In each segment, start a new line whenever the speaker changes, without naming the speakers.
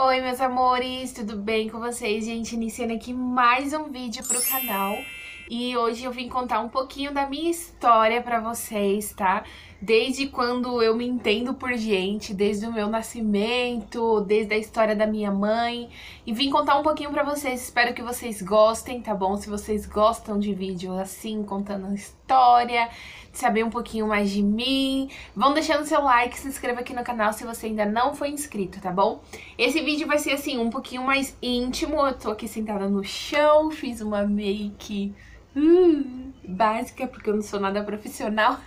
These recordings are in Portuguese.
Oi, meus amores, tudo bem com vocês? Gente, iniciando aqui mais um vídeo pro canal. E hoje eu vim contar um pouquinho da minha história pra vocês, tá? Desde quando eu me entendo por gente, desde o meu nascimento, desde a história da minha mãe. E vim contar um pouquinho pra vocês, espero que vocês gostem, tá bom? Se vocês gostam de vídeo assim, contando a história, de saber um pouquinho mais de mim, vão deixando seu like, se inscreva aqui no canal se você ainda não foi inscrito, tá bom? Esse vídeo vai ser assim, um pouquinho mais íntimo. Eu tô aqui sentada no chão, fiz uma make básica, porque eu não sou nada profissional.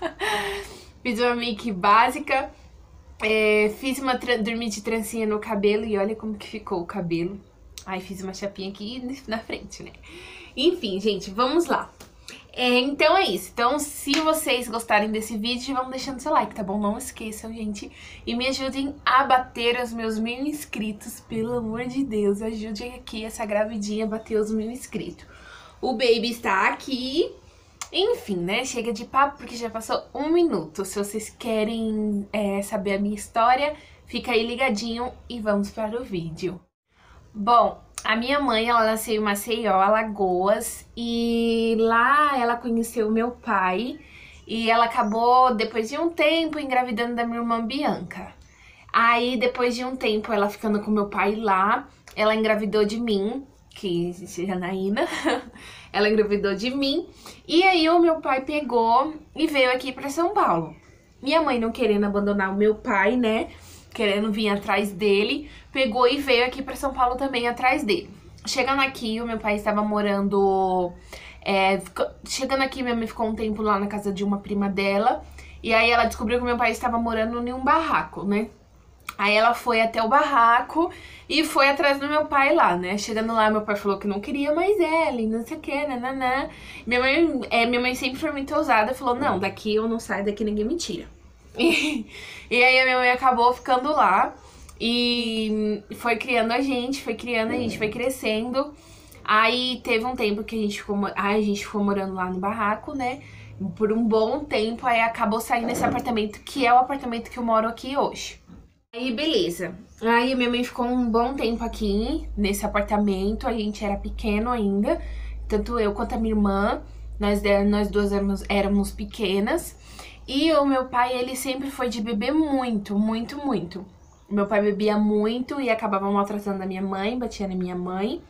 Fiz uma make básica, fiz uma dormir de trancinha no cabelo e olha como que ficou o cabelo. Aí fiz uma chapinha aqui na frente, né? Enfim, gente, vamos lá. Então é isso. Então, se vocês gostarem desse vídeo, vão deixando seu like, tá bom? Não esqueçam, gente. E me ajudem a bater os meus 1000 inscritos, pelo amor de Deus. Ajudem aqui essa gravidinha a bater os 1000 inscritos. O baby está aqui. Enfim, né? Chega de papo, porque já passou 1 minuto. Se vocês querem saber a minha história, fica aí ligadinho e vamos para o vídeo. Bom, a minha mãe, ela nasceu em Maceió, Alagoas, e lá ela conheceu o meu pai, e ela acabou, depois de um tempo, engravidando da minha irmã Bianca. Aí, depois de um tempo, ela ficando com meu pai lá, ela engravidou de mim, que é Janaína, ela engravidou de mim, e aí o meu pai pegou e veio aqui pra São Paulo. Minha mãe não querendo abandonar o meu pai, né, querendo vir atrás dele, pegou e veio aqui pra São Paulo também atrás dele. Chegando aqui, o meu pai estava morando... chegando aqui, minha mãe ficou um tempo lá na casa de uma prima dela, e aí ela descobriu que meu pai estava morando em um barraco, né? Aí ela foi até o barraco e foi atrás do meu pai lá, né? Chegando lá, meu pai falou que não queria mais ela e não sei o que, nananã. Minha mãe sempre foi muito ousada, falou, não, daqui eu não saio, daqui ninguém me tira. E aí a minha mãe acabou ficando lá e foi criando a gente, foi crescendo. Aí teve um tempo que a gente ficou morando lá no barraco, né? Por um bom tempo, aí acabou saindo esse apartamento, que é o apartamento que eu moro aqui hoje. Aí, beleza. Aí minha mãe ficou um bom tempo aqui, nesse apartamento, a gente era pequeno ainda, tanto eu quanto a minha irmã, nós duas éramos pequenas. E o meu pai, ele sempre foi de beber muito, muito, muito. Meu pai bebia muito e acabava maltratando a minha mãe, batia na minha mãe.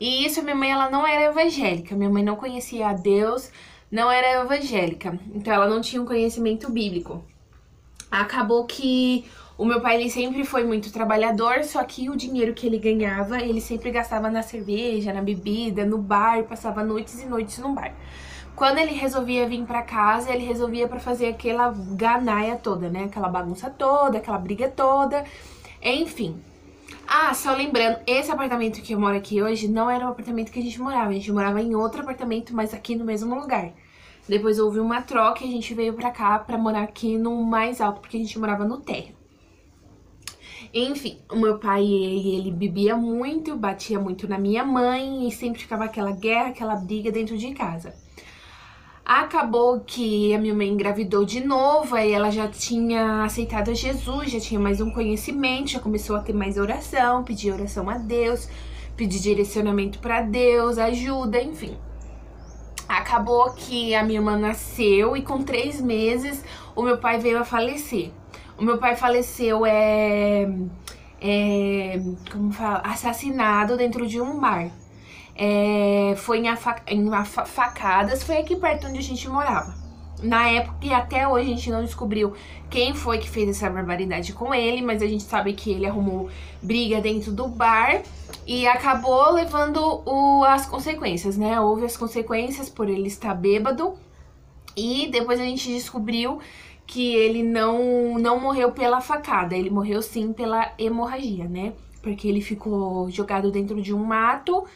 E isso, minha mãe, ela não era evangélica, minha mãe não conhecia a Deus, não era evangélica, então ela não tinha um conhecimento bíblico. Acabou que o meu pai, ele sempre foi muito trabalhador, só que o dinheiro que ele ganhava, ele sempre gastava na cerveja, na bebida, no bar, passava noites e noites no bar. Quando ele resolvia vir pra casa, ele resolvia pra fazer aquela ganaia toda, né? Aquela bagunça toda, aquela briga toda, enfim. Ah, só lembrando, esse apartamento que eu moro aqui hoje não era o apartamento que a gente morava em outro apartamento, mas aqui no mesmo lugar. Depois houve uma troca e a gente veio pra cá pra morar aqui no mais alto, porque a gente morava no térreo. Enfim, o meu pai, ele bebia muito, batia muito na minha mãe e sempre ficava aquela guerra, aquela briga dentro de casa. Acabou que a minha mãe engravidou de novo, aí ela já tinha aceitado Jesus, já tinha mais um conhecimento, já começou a ter mais oração, pedir oração a Deus, pedir direcionamento pra Deus, ajuda, enfim. Acabou que a minha irmã nasceu e com 3 meses o meu pai veio a falecer. O meu pai faleceu como fala? Assassinado dentro de um bar. Foi em facadas, foi aqui perto onde a gente morava. Na época, e até hoje a gente não descobriu quem foi que fez essa barbaridade com ele, mas a gente sabe que ele arrumou briga dentro do bar e acabou levando as consequências, né? Houve as consequências por ele estar bêbado e depois a gente descobriu que ele não morreu pela facada, ele morreu sim pela hemorragia, né? Porque ele ficou jogado dentro de um mato,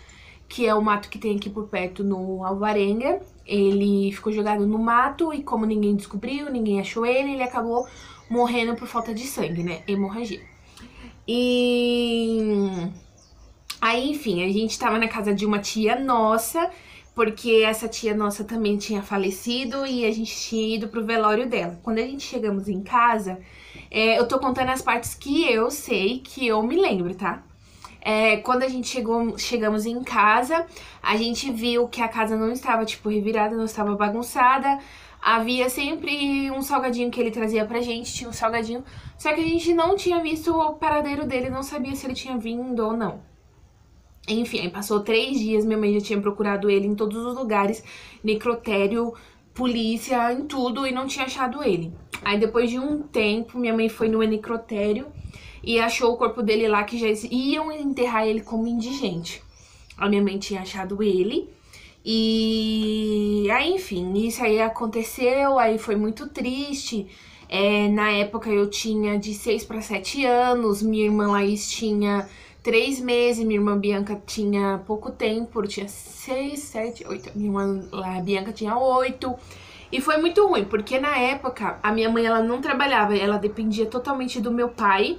que é o mato que tem aqui por perto no Alvarenga. Ele ficou jogado no mato e como ninguém descobriu, ninguém achou ele acabou morrendo por falta de sangue, né? Hemorragia. E aí, enfim, a gente tava na casa de uma tia nossa, porque essa tia nossa também tinha falecido e a gente tinha ido pro velório dela. Quando a gente chegamos em casa, eu tô contando as partes que eu sei, que eu me lembro, tá? Quando a gente chegamos em casa, a gente viu que a casa não estava, tipo, revirada, não estava bagunçada. Havia sempre um salgadinho que ele trazia pra gente, tinha um salgadinho. Só que a gente não tinha visto o paradeiro dele, não sabia se ele tinha vindo ou não. Enfim, aí passou 3 dias, minha mãe já tinha procurado ele em todos os lugares, necrotério, polícia, em tudo, e não tinha achado ele. Aí depois de um tempo, minha mãe foi no necrotério e achou o corpo dele lá, que já iam enterrar ele como indigente. A minha mãe tinha achado ele. E aí, enfim, isso aí aconteceu, aí foi muito triste. Na época eu tinha de 6 para 7 anos, minha irmã Laís tinha 3 meses, minha irmã Bianca tinha pouco tempo, tinha 6, 7, 8, minha irmã Bianca tinha 8. E foi muito ruim, porque na época a minha mãe ela não trabalhava, ela dependia totalmente do meu pai.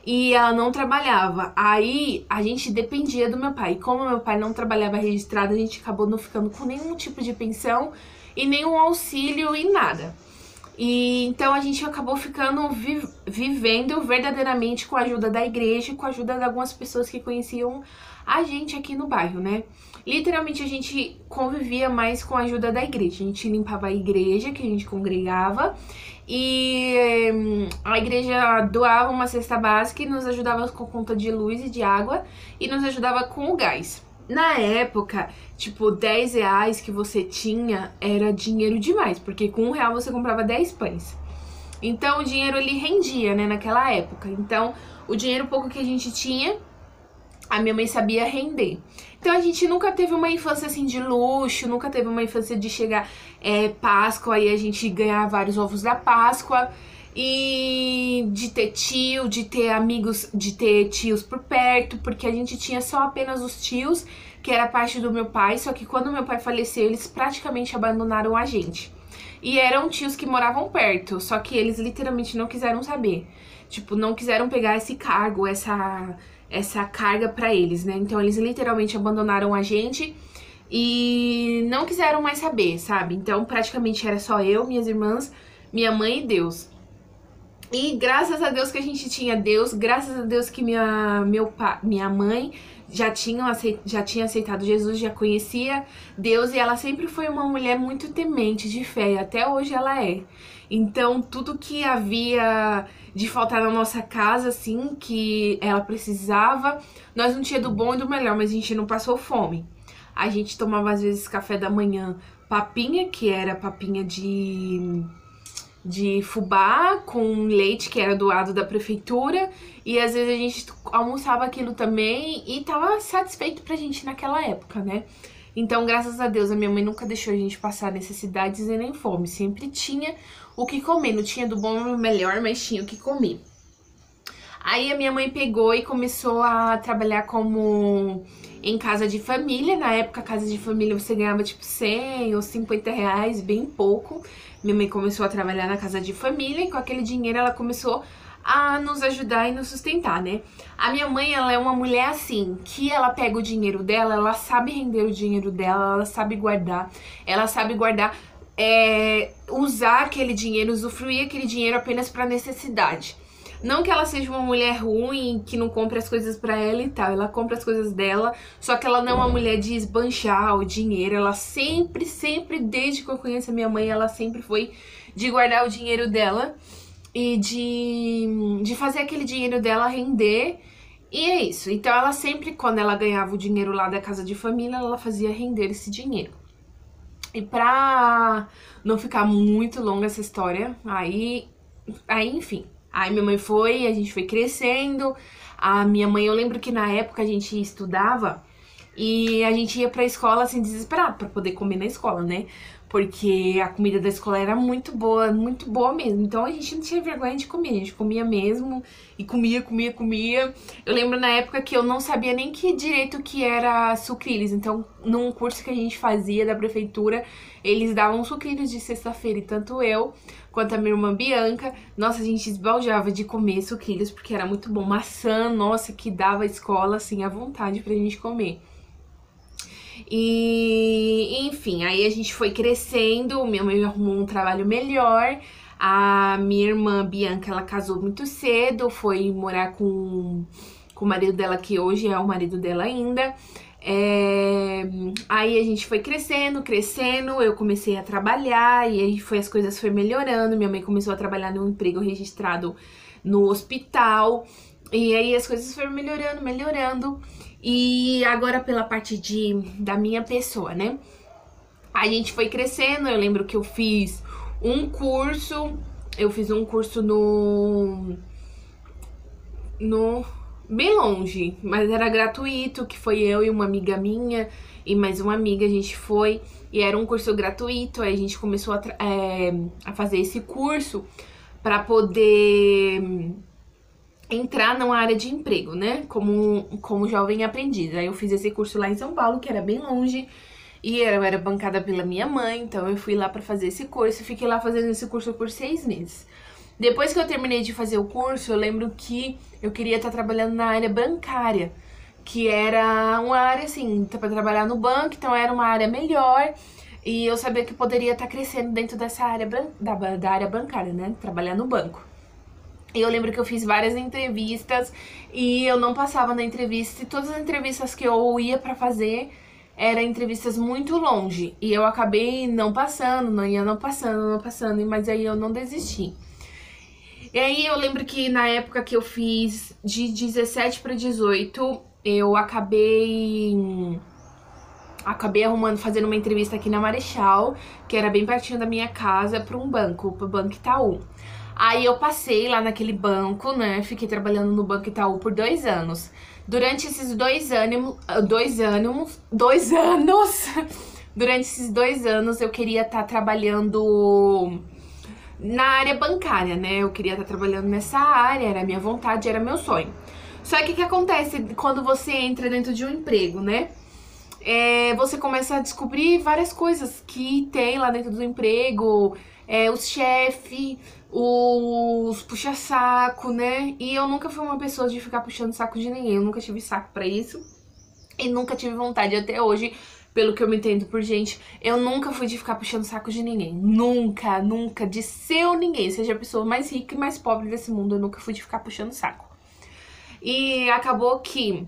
E ela não trabalhava. Aí a gente dependia do meu pai. E como meu pai não trabalhava registrado, a gente acabou não ficando com nenhum tipo de pensão e nenhum auxílio e nada. E então a gente acabou ficando vivendo verdadeiramente com a ajuda da igreja e com a ajuda de algumas pessoas que conheciam a gente aqui no bairro, né? Literalmente a gente convivia mais com a ajuda da igreja. A gente limpava a igreja que a gente congregava e a igreja doava uma cesta básica e nos ajudava com conta de luz e de água e nos ajudava com o gás. Na época, tipo, 10 reais que você tinha era dinheiro demais, porque com R$1 você comprava 10 pães. Então o dinheiro ele rendia, né, naquela época. Então o dinheiro pouco que a gente tinha, a minha mãe sabia render. Então a gente nunca teve uma infância assim de luxo, nunca teve uma infância de chegar Páscoa e a gente ganhar vários ovos da Páscoa. E de ter tio, de ter amigos, de ter tios por perto, porque a gente tinha só apenas os tios, que era parte do meu pai, só que quando meu pai faleceu, eles praticamente abandonaram a gente. E eram tios que moravam perto, só que eles literalmente não quiseram saber. Tipo, não quiseram pegar esse cargo, essa carga pra eles, né? Então eles literalmente abandonaram a gente e não quiseram mais saber, sabe? Então praticamente era só eu, minhas irmãs, minha mãe e Deus. E graças a Deus que a gente tinha Deus, graças a Deus que minha mãe já tinha aceitado Jesus, já conhecia Deus, e ela sempre foi uma mulher muito temente de fé, e até hoje ela é. Então tudo que havia de faltar na nossa casa, assim, que ela precisava, nós não tinha do bom e do melhor, mas a gente não passou fome. A gente tomava às vezes café da manhã papinha, que era papinha de fubá com leite que era doado da prefeitura, e às vezes a gente almoçava aquilo também e tava satisfeito pra gente naquela época, né? Então, graças a Deus, a minha mãe nunca deixou a gente passar necessidades e nem fome, sempre tinha o que comer, não tinha do bom e do melhor, mas tinha o que comer. Aí a minha mãe pegou e começou a trabalhar como em casa de família. Na época, casa de família você ganhava tipo 100 ou 50 reais, bem pouco. Minha mãe começou a trabalhar na casa de família e com aquele dinheiro ela começou a nos ajudar e nos sustentar, né? A minha mãe, ela é uma mulher assim, que ela pega o dinheiro dela, ela sabe render o dinheiro dela, ela sabe guardar, usar aquele dinheiro, usufruir aquele dinheiro apenas para necessidade. Não que ela seja uma mulher ruim, que não compra as coisas pra ela e tal. Ela compra as coisas dela, só que ela não é uma mulher de esbanjar o dinheiro. Ela sempre, desde que eu conheço a minha mãe, ela sempre foi de guardar o dinheiro dela e de fazer aquele dinheiro dela render. E é isso. Então ela sempre, quando ela ganhava o dinheiro lá da casa de família, ela fazia render esse dinheiro. E pra não ficar muito longa essa história, aí enfim... Aí minha mãe foi, a gente foi crescendo. A minha mãe, eu lembro que na época a gente estudava e a gente ia pra escola assim desesperado pra poder comer na escola, né? Porque a comida da escola era muito boa mesmo. Então a gente não tinha vergonha de comer, a gente comia mesmo e comia. Eu lembro na época que eu não sabia nem que direito que era sucrilhos. Então, num curso que a gente fazia da prefeitura, eles davam sucrilhos de sexta-feira, e tanto eu quanto a minha irmã Bianca, nossa, a gente esbanjava de comer sucrilhos porque era muito bom. Maçã, nossa, que dava a escola assim à vontade pra gente comer. E, enfim, aí a gente foi crescendo, minha mãe arrumou um trabalho melhor, a minha irmã Bianca, ela casou muito cedo, foi morar com com o marido dela, que hoje é o marido dela ainda. Aí a gente foi crescendo, eu comecei a trabalhar e aí as coisas foi melhorando. Minha mãe começou a trabalhar num emprego registrado no hospital e aí as coisas foram melhorando. E agora pela parte da minha pessoa, né? A gente foi crescendo, eu lembro que eu fiz um curso no bem longe, mas era gratuito, que foi eu e uma amiga minha e mais uma amiga, a gente foi, e era um curso gratuito. Aí a gente começou a fazer esse curso para poder entrar numa área de emprego, né, como jovem aprendiz. Aí eu fiz esse curso lá em São Paulo, que era bem longe, e eu era bancada pela minha mãe, então eu fui lá para fazer esse curso, e fiquei lá fazendo esse curso por 6 meses. Depois que eu terminei de fazer o curso, eu lembro que eu queria estar trabalhando na área bancária, que era uma área assim, para trabalhar no banco, então era uma área melhor, e eu sabia que poderia estar crescendo dentro dessa área da área bancária, né, trabalhar no banco. E eu lembro que eu fiz várias entrevistas e eu não passava na entrevista, e todas as entrevistas que eu ia pra fazer eram entrevistas muito longe, e eu acabei não passando, não passando, mas aí eu não desisti. E aí eu lembro que na época que eu fiz de 17 para 18, eu acabei fazendo uma entrevista aqui na Marechal, que era bem pertinho da minha casa, para um banco, pro Banco Itaú. Aí eu passei lá naquele banco, né, fiquei trabalhando no Banco Itaú por 2 anos. Durante esses 2 anos, durante esses 2 anos eu queria estar trabalhando na área bancária, né? Eu queria estar trabalhando nessa área, era a minha vontade, era meu sonho. Só que o que acontece quando você entra dentro de um emprego, né? Você começa a descobrir várias coisas que tem lá dentro do emprego, os chefes, os puxa-saco, né? E eu nunca fui uma pessoa de ficar puxando saco de ninguém, eu nunca tive saco pra isso e nunca tive vontade até hoje. Pelo que eu me entendo por gente, eu nunca fui de ficar puxando saco de ninguém. Nunca, de seu ninguém. Seja a pessoa mais rica e mais pobre desse mundo, eu nunca fui de ficar puxando saco. E acabou que...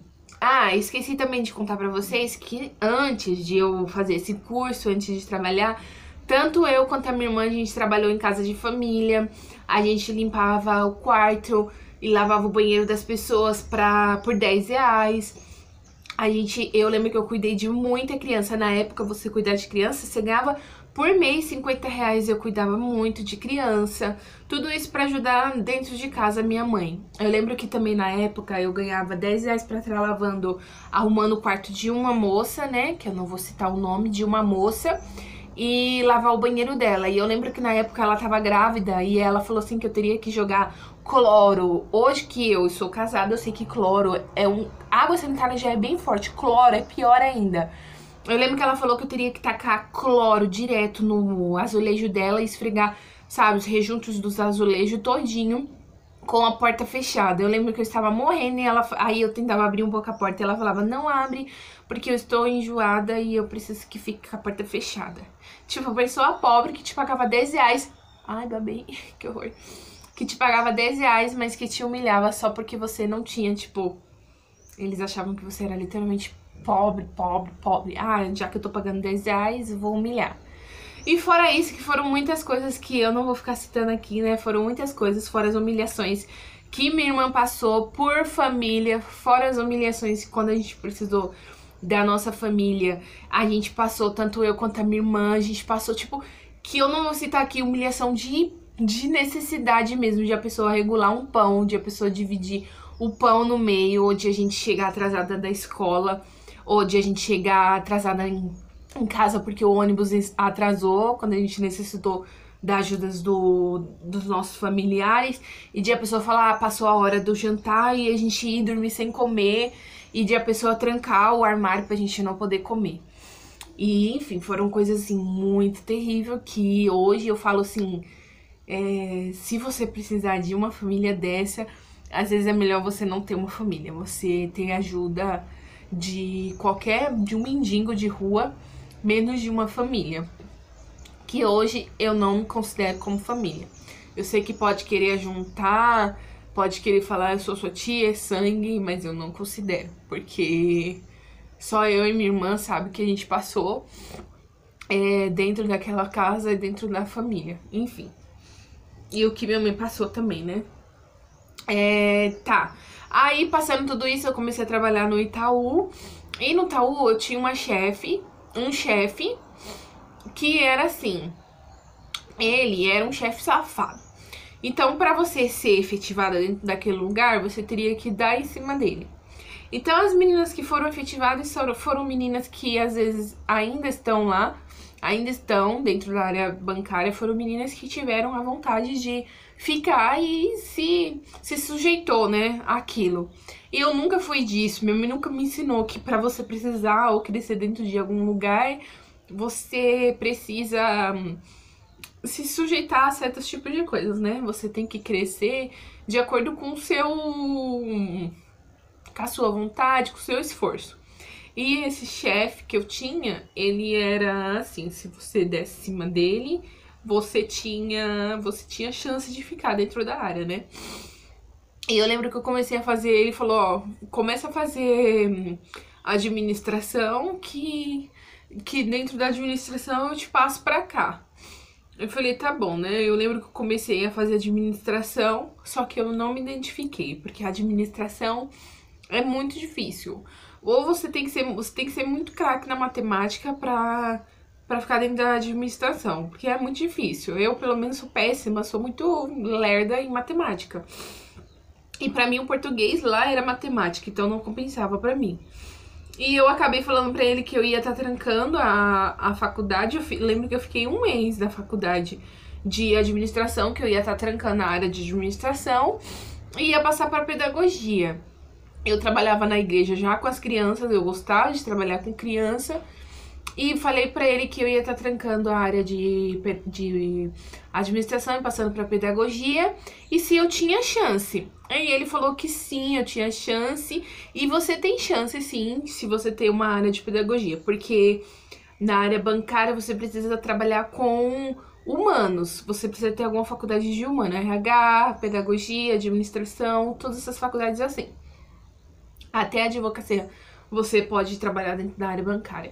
esqueci também de contar pra vocês que antes de eu fazer esse curso, antes de trabalhar, tanto eu quanto a minha irmã, a gente trabalhou em casa de família. A gente limpava o quarto e lavava o banheiro das pessoas por 10 reais. Eu lembro que eu cuidei de muita criança. Na época, você cuidar de criança, você ganhava por mês 50 reais. Eu cuidava muito de criança. Tudo isso pra ajudar dentro de casa a minha mãe. Eu lembro que também na época eu ganhava 10 reais pra estar arrumando o quarto de uma moça, né? Que eu não vou citar o nome, de uma moça. E lavar o banheiro dela. E eu lembro que na época ela tava grávida e ela falou assim que eu teria que jogar cloro. Hoje que eu sou casada, eu sei que cloro água sanitária já é bem forte, cloro é pior ainda. Eu lembro que ela falou que eu teria que tacar cloro direto no azulejo dela e esfregar, sabe, os rejuntos dos azulejos todinho com a porta fechada. Eu lembro que eu estava morrendo e aí eu tentava abrir um pouco a porta e ela falava, não abre, porque eu estou enjoada e eu preciso que fique com a porta fechada. Tipo, a pessoa pobre que te pagava 10 reais. Ai, babei, que horror. Que te pagava 10 reais, mas que te humilhava só porque você não tinha, tipo... Eles achavam que você era literalmente pobre. Já que eu tô pagando 10 reais, eu vou humilhar. E fora isso, que foram muitas coisas que eu não vou ficar citando aqui, né? Foram muitas coisas, fora as humilhações que minha irmã passou por família, fora as humilhações quando a gente precisou da nossa família. A gente passou, tanto eu quanto a minha irmã, a gente passou, tipo, que eu não vou citar aqui humilhação de necessidade mesmo, de a pessoa regular um pão, de a pessoa dividir o pão no meio, ou de a gente chegar atrasada da escola, ou de a gente chegar atrasada em casa porque o ônibus atrasou, quando a gente necessitou da ajuda dos nossos familiares, e de a pessoa falar, passou a hora do jantar e a gente ir dormir sem comer, e de a pessoa trancar o armário pra gente não poder comer. E, enfim, foram coisas, assim, muito terríveis que hoje eu falo assim, se você precisar de uma família dessa, às vezes é melhor você não ter uma família, você ter ajuda de um mendigo de rua, menos de uma família, que hoje eu não me considero como família. Eu sei que pode querer juntar pode querer falar, eu sou sua tia, é sangue, mas eu não considero, porque só eu e minha irmã sabe o que a gente passou dentro daquela casa, dentro da família, enfim. E o que minha mãe passou também, né? Tá. Aí, passando tudo isso, eu comecei a trabalhar no Itaú. E no Itaú eu tinha um chefe, que era assim, ele era um chefe safado. Então, pra você ser efetivada dentro daquele lugar, você teria que dar em cima dele. Então, as meninas que foram efetivadas foram meninas que às vezes ainda estão lá, ainda estão dentro da área bancária, foram meninas que tiveram a vontade de ficar e se sujeitou, né, àquilo. E eu nunca fui disso, minha mãe nunca me ensinou que pra você precisar ou crescer dentro de algum lugar, você precisa se sujeitar a certos tipos de coisas, né? Você tem que crescer de acordo com a sua vontade, com o seu esforço. E esse chefe que eu tinha, ele era assim, se você desse cima dele, você tinha chance de ficar dentro da área, né? E eu lembro que eu comecei a fazer, ele falou, ó, começa a fazer administração, que dentro da administração eu te passo pra cá. Eu falei, tá bom, né? Eu lembro que eu comecei a fazer administração, só que eu não me identifiquei, porque a administração é muito difícil. Ou você tem que ser muito craque na matemática pra ficar dentro da administração, porque é muito difícil. Eu, pelo menos, sou péssima, sou muito lerda em matemática. E pra mim o português lá era matemática, então não compensava pra mim. E eu acabei falando pra ele que eu ia estar trancando a faculdade. Lembro que eu fiquei um mês na faculdade de administração, que eu ia estar trancando a área de administração e ia passar pra pedagogia. Eu trabalhava na igreja já com as crianças, eu gostava de trabalhar com criança. E falei pra ele que eu ia estar trancando a área de administração e passando pra pedagogia, e se eu tinha chance. Aí ele falou que sim, eu tinha chance, e você tem chance sim, se você tem uma área de pedagogia, porque na área bancária você precisa trabalhar com humanos, você precisa ter alguma faculdade de humano, RH, pedagogia, administração, todas essas faculdades assim. Até a advocacia você pode trabalhar dentro da área bancária.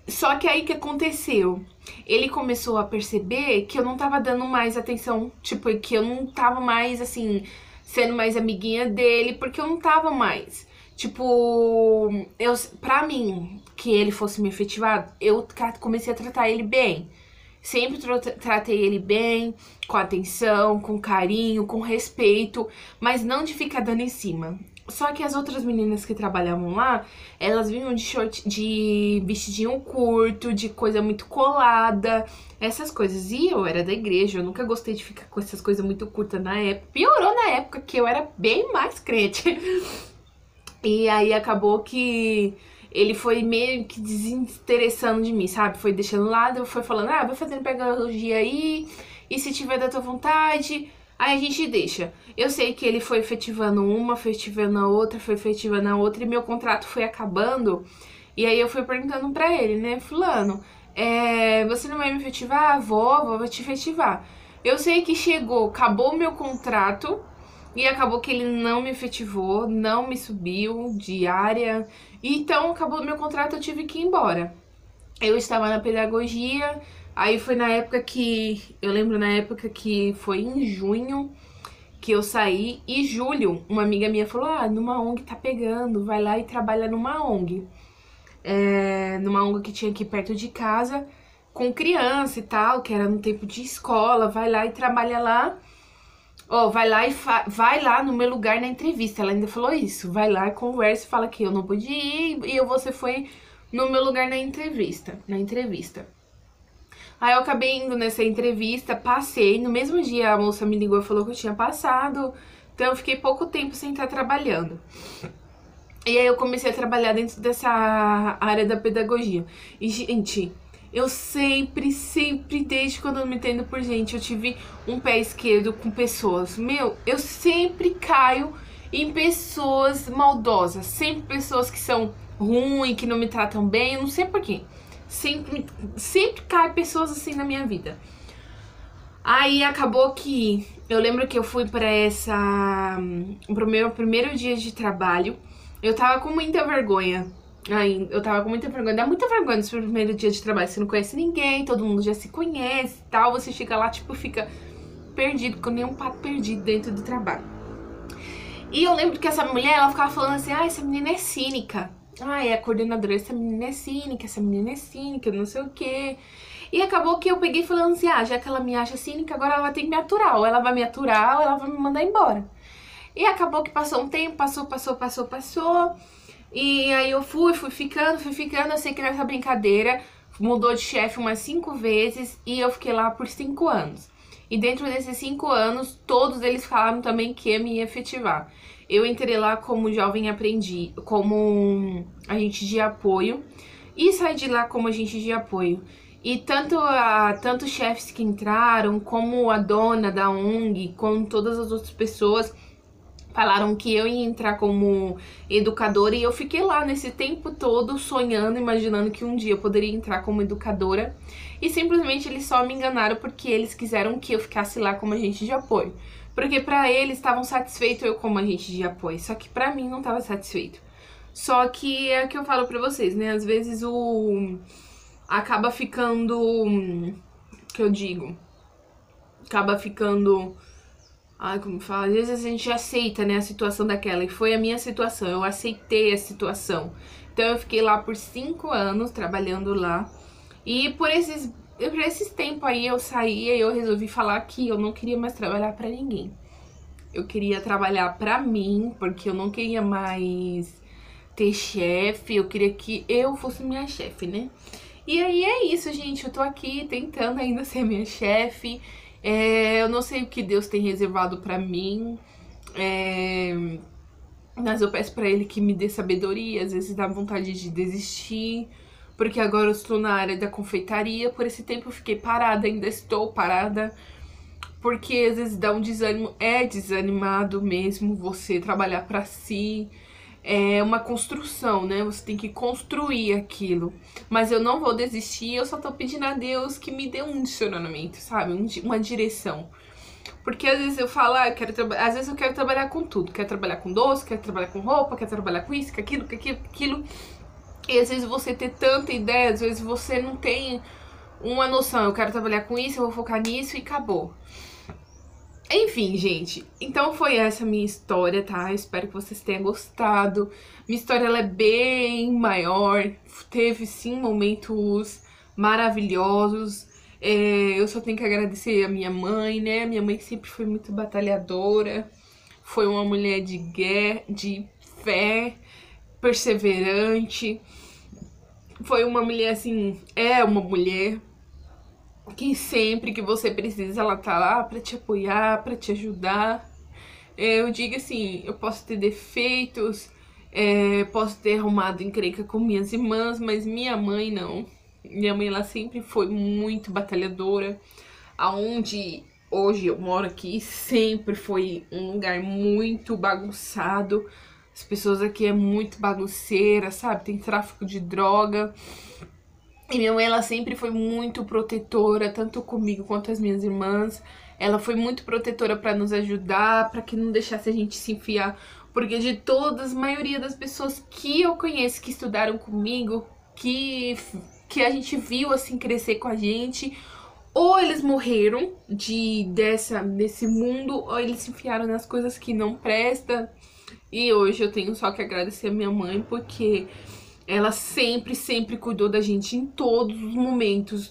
Só que aí que aconteceu? Ele começou a perceber que eu não tava dando mais atenção, tipo, que eu não tava mais, assim, sendo mais amiguinha dele, porque eu não tava mais. Tipo, pra mim, que ele fosse me efetivar, eu comecei a tratar ele bem. Sempre tratei ele bem, com atenção, com carinho, com respeito, mas não de ficar dando em cima. Só que as outras meninas que trabalhavam lá, elas vinham de short, de vestidinho curto, de coisa muito colada, essas coisas. E eu era da igreja, eu nunca gostei de ficar com essas coisas muito curtas na época. Piorou na época, que eu era bem mais crente. E aí acabou que ele foi meio que desinteressando de mim, sabe? Foi deixando de lado, foi falando, vai fazendo pedagogia aí, e se tiver da tua vontade, aí a gente deixa. Eu sei que ele foi efetivando uma, foi efetivando a outra, foi efetivando a outra, e meu contrato foi acabando. E aí eu fui perguntando pra ele, né, fulano, você não vai me efetivar? Vou te efetivar. Eu sei que acabou o meu contrato, e acabou que ele não me efetivou, não me subiu de área. Então, acabou o meu contrato, eu tive que ir embora. Eu estava na pedagogia, aí foi na época que... Eu lembro na época que foi em junho que eu saí. E julho, uma amiga minha falou, numa ONG tá pegando, vai lá e trabalha numa ONG. Numa ONG que tinha aqui perto de casa, com criança e tal, que era no tempo de escola. Vai lá e trabalha lá. Vai lá no meu lugar na entrevista. Ela ainda falou isso. Vai lá, conversa e fala que eu não pude ir e você foi no meu lugar na entrevista. Aí eu acabei indo nessa entrevista, passei. No mesmo dia a moça me ligou e falou que eu tinha passado. Então eu fiquei pouco tempo sem estar trabalhando. E aí eu comecei a trabalhar dentro dessa área da pedagogia. E, gente, eu sempre, desde quando eu me entendo por gente, eu tive um pé esquerdo com pessoas. Eu sempre caio em pessoas maldosas. Sempre pessoas que são ruins, que não me tratam bem, eu não sei porquê. Sempre cai pessoas assim na minha vida. Aí acabou que eu lembro que eu fui pro meu primeiro dia de trabalho. Eu tava com muita vergonha. Eu tava com muita vergonha. Dá muita vergonha no seu primeiro dia de trabalho. Você não conhece ninguém, todo mundo já se conhece e tal. Você chega lá, tipo, fica perdido, com nenhum pato perdido dentro do trabalho. E eu lembro que essa mulher, ela ficava falando assim, essa menina é cínica. É a coordenadora, essa menina é cínica, não sei o quê. E acabou que eu peguei falando assim, já que ela me acha cínica, agora ela vai ter que me aturar. Ou ela vai me aturar, ou ela vai me mandar embora. E acabou que passou um tempo, passou. E aí eu fui ficando. Eu sei que nessa brincadeira mudou de chefe umas 5 vezes e eu fiquei lá por 5 anos. E dentro desses 5 anos, todos eles falaram também que ia me efetivar. Eu entrei lá como jovem aprendiz, como agente de apoio e saí de lá como agente de apoio. E tanto chefes que entraram, como a dona da ONG, como todas as outras pessoas, falaram que eu ia entrar como educadora e eu fiquei lá nesse tempo todo sonhando, imaginando que um dia eu poderia entrar como educadora. E simplesmente eles só me enganaram porque eles quiseram que eu ficasse lá como agente de apoio. Porque pra eles estavam satisfeitos eu como agente de apoio, só que pra mim não estava satisfeito. Só que é o que eu falo pra vocês, né? Às vezes acaba ficando, que eu digo, acaba ficando, como fala, às vezes a gente aceita, né, a situação daquela, e foi a minha situação, eu aceitei a situação. Então eu fiquei lá por 5 anos, trabalhando lá, e por esses tempos aí eu saí e eu resolvi falar que eu não queria mais trabalhar pra ninguém. Eu queria trabalhar pra mim, porque eu não queria mais ter chefe, eu queria que eu fosse minha chefe, né? E aí é isso, gente, eu tô aqui tentando ainda ser minha chefe. Eu não sei o que Deus tem reservado pra mim, mas eu peço pra Ele que me dê sabedoria. Às vezes dá vontade de desistir, porque agora eu estou na área da confeitaria. Por esse tempo eu fiquei parada, ainda estou parada, porque às vezes dá um desânimo, desanimado mesmo você trabalhar pra si. É uma construção, né? Você tem que construir aquilo. Mas eu não vou desistir, eu só tô pedindo a Deus que me dê um direcionamento, sabe? Uma direção. Porque às vezes eu falo, às vezes eu quero trabalhar com tudo. Quero trabalhar com doce, quero trabalhar com roupa, quero trabalhar com isso, com aquilo. E às vezes você ter tanta ideia, às vezes você não tem uma noção. Eu quero trabalhar com isso, eu vou focar nisso e acabou. Enfim, gente, então foi essa minha história, tá? Eu espero que vocês tenham gostado. Minha história, ela é bem maior, teve sim momentos maravilhosos. Eu só tenho que agradecer a minha mãe, né? Minha mãe sempre foi muito batalhadora, foi uma mulher de guerra, de fé, perseverante. Foi uma mulher, assim, é uma mulher que sempre que você precisa, ela tá lá pra te apoiar, pra te ajudar. Eu digo assim, eu posso ter defeitos, posso ter arrumado encrenca com minhas irmãs, mas minha mãe não. Minha mãe, ela sempre foi muito batalhadora. Aonde hoje eu moro aqui, sempre foi um lugar muito bagunçado. As pessoas aqui é muito bagunceira, sabe? Tem tráfico de droga. E minha mãe, ela sempre foi muito protetora, tanto comigo quanto as minhas irmãs. Ela foi muito protetora pra nos ajudar, pra que não deixasse a gente se enfiar. Porque de todas, a maioria das pessoas que eu conheço, que estudaram comigo, que a gente viu, assim, crescer com a gente, ou eles morreram desse mundo, ou eles se enfiaram nas coisas que não prestam. E hoje eu tenho só que agradecer a minha mãe, porque ela sempre cuidou da gente em todos os momentos,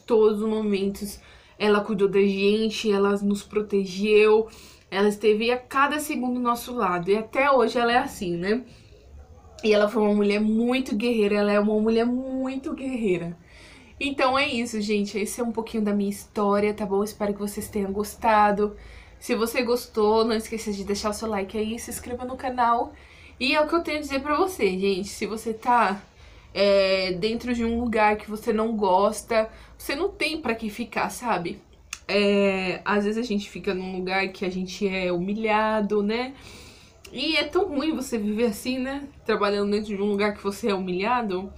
Ela cuidou da gente, ela nos protegeu, ela esteve a cada segundo do nosso lado. E até hoje ela é assim, né? E ela foi uma mulher muito guerreira, ela é uma mulher muito guerreira. Então é isso, gente. Esse é um pouquinho da minha história, tá bom? Espero que vocês tenham gostado. Se você gostou, não esqueça de deixar o seu like aí, se inscreva no canal. E é o que eu tenho a dizer pra você, gente. Se você tá dentro de um lugar que você não gosta, você não tem pra que ficar, sabe? Às vezes a gente fica num lugar que a gente é humilhado, né? E é tão ruim você viver assim, né? Trabalhando dentro de um lugar que você é humilhado.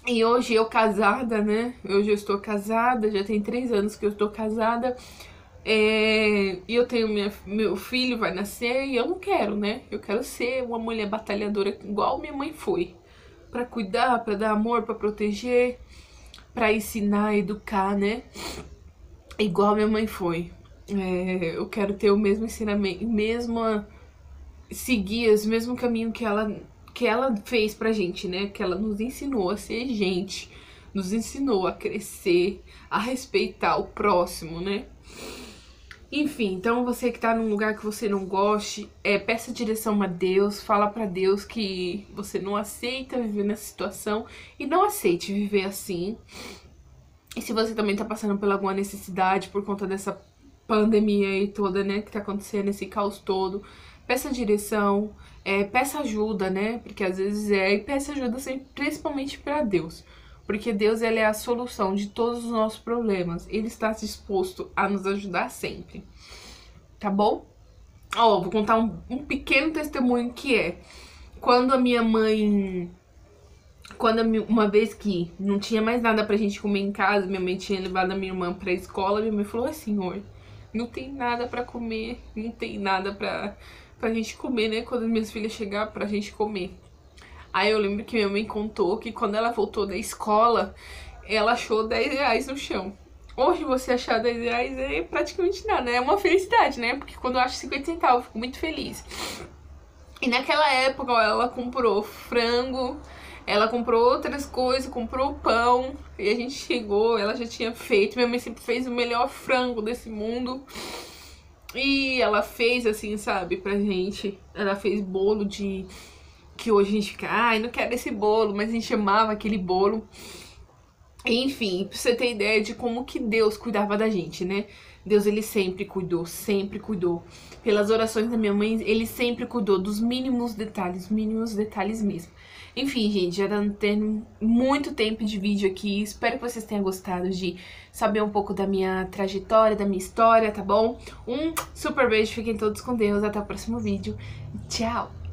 E hoje eu casada, né? Hoje eu estou casada, já tem 3 anos que eu estou casada. E eu tenho meu filho vai nascer e eu não quero, né? Eu quero ser uma mulher batalhadora igual minha mãe foi. Pra cuidar, pra dar amor, pra proteger, pra ensinar, educar, né? Igual minha mãe foi. Eu quero ter o mesmo ensinamento, seguir o mesmo caminho que ela fez pra gente, né? Que ela nos ensinou a ser gente, nos ensinou a crescer, a respeitar o próximo, né? Enfim, então você que tá num lugar que você não goste, peça direção a Deus, fala pra Deus que você não aceita viver nessa situação e não aceite viver assim. E se você também tá passando por alguma necessidade por conta dessa pandemia aí toda, né, que tá acontecendo, esse caos todo, peça direção, peça ajuda, né, porque às vezes e peça ajuda sempre, principalmente pra Deus. Porque Deus, ele é a solução de todos os nossos problemas. Ele está disposto a nos ajudar sempre. Tá bom? Ó, vou contar um pequeno testemunho que quando a minha mãe... uma vez que não tinha mais nada pra gente comer em casa, minha mãe tinha levado a minha irmã pra escola, minha mãe falou assim: "Senhor, não tem nada pra comer, não tem nada pra gente comer, né? Quando minhas filhas chegar pra gente comer." Aí eu lembro que minha mãe contou que quando ela voltou da escola, ela achou 10 reais no chão. Hoje você achar 10 reais é praticamente nada, né? É uma felicidade, né? Porque quando eu acho 50 centavos, eu fico muito feliz. E naquela época ela comprou frango, ela comprou outras coisas, comprou pão. E a gente chegou, ela já tinha feito. Minha mãe sempre fez o melhor frango desse mundo. E ela fez assim, sabe, pra gente. Ela fez bolo de... que hoje a gente fica, ai, não quero esse bolo, mas a gente amava aquele bolo. Enfim, pra você ter ideia de como que Deus cuidava da gente, né? Deus, ele sempre cuidou, sempre cuidou. Pelas orações da minha mãe, ele sempre cuidou dos mínimos detalhes mesmo. Enfim, gente, já tá tendo muito tempo de vídeo aqui. Espero que vocês tenham gostado de saber um pouco da minha trajetória, da minha história, tá bom? Um super beijo, fiquem todos com Deus, até o próximo vídeo. Tchau!